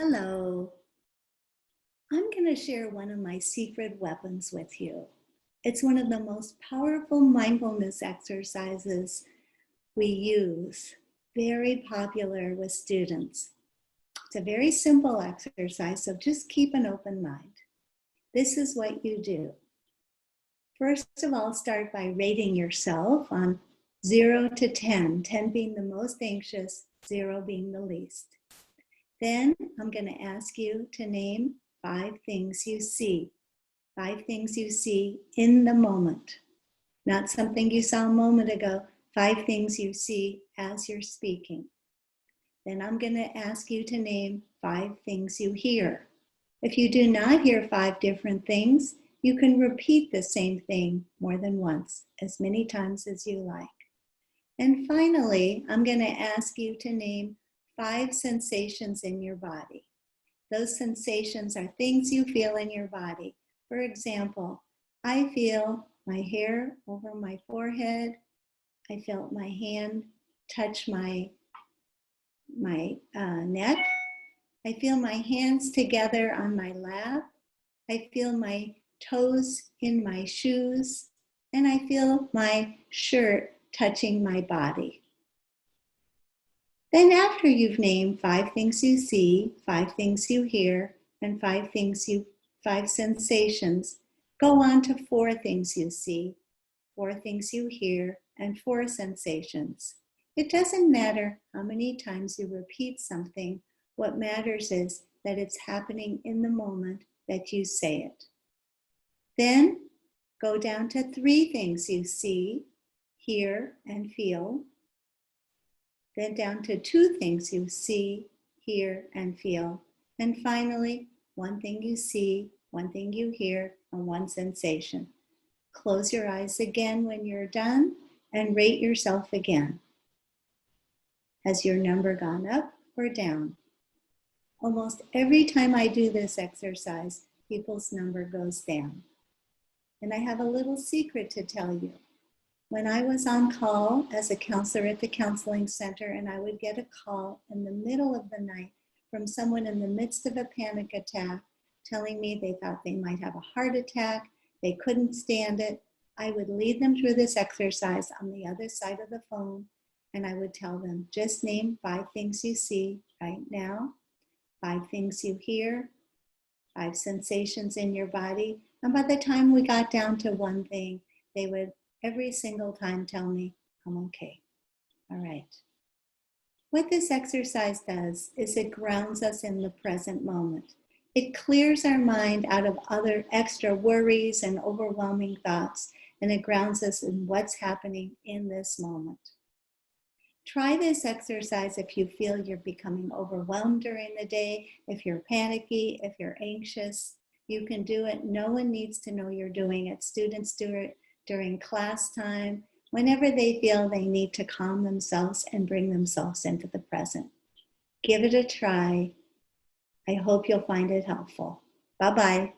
Hello. I'm going to share one of my secret weapons with you. It's one of the most powerful mindfulness exercises we use, very popular with students. It's a very simple exercise, so just keep an open mind. This is what you do. First of all, start by rating yourself on 0 to 10, 10 being the most anxious, 0 being the least. Then I'm going to ask you to name 5 things you see. 5 things you see in the moment. Not something you saw a moment ago. 5 things you see as you're speaking. Then I'm going to ask you to name 5 things you hear. If you do not hear 5 different things, you can repeat the same thing more than once, as many times as you like. And finally, I'm going to ask you to name 5 sensations in your body. Those sensations are things you feel in your body. For example, I feel my hair over my forehead. I felt my hand touch my neck. I feel my hands together on my lap. I feel my toes in my shoes. And I feel my shirt touching my body. Then after you've named 5 things you see, 5 things you hear, and 5 sensations, go on to 4 things you see, 4 things you hear, and 4 sensations. It doesn't matter how many times you repeat something. What matters is that it's happening in the moment that you say it. Then go down to 3 things you see, hear, and feel. Then down to 2 things you see, hear, and feel. And finally, 1 thing you see, 1 thing you hear, and 1 sensation. Close your eyes again when you're done and rate yourself again. Has your number gone up or down? Almost every time I do this exercise, people's number goes down. And I have a little secret to tell you. When I was on call as a counselor at the counseling center, and I would get a call in the middle of the night from someone in the midst of a panic attack telling me they thought they might have a heart attack, they couldn't stand it, I would lead them through this exercise on the other side of the phone, and I would tell them, just name 5 things you see right now, 5 things you hear, 5 sensations in your body, and by the time we got down to 1 thing, they would every single time tell me, I'm okay. All right. What this exercise does is it grounds us in the present moment. It clears our mind out of other extra worries and overwhelming thoughts, and it grounds us in what's happening in this moment. Try this exercise if you feel you're becoming overwhelmed during the day, if you're panicky, if you're anxious. You can do it. No one needs to know you're doing it. Students do it during class time, whenever they feel they need to calm themselves and bring themselves into the present. Give it a try. I hope you'll find it helpful. Bye-bye.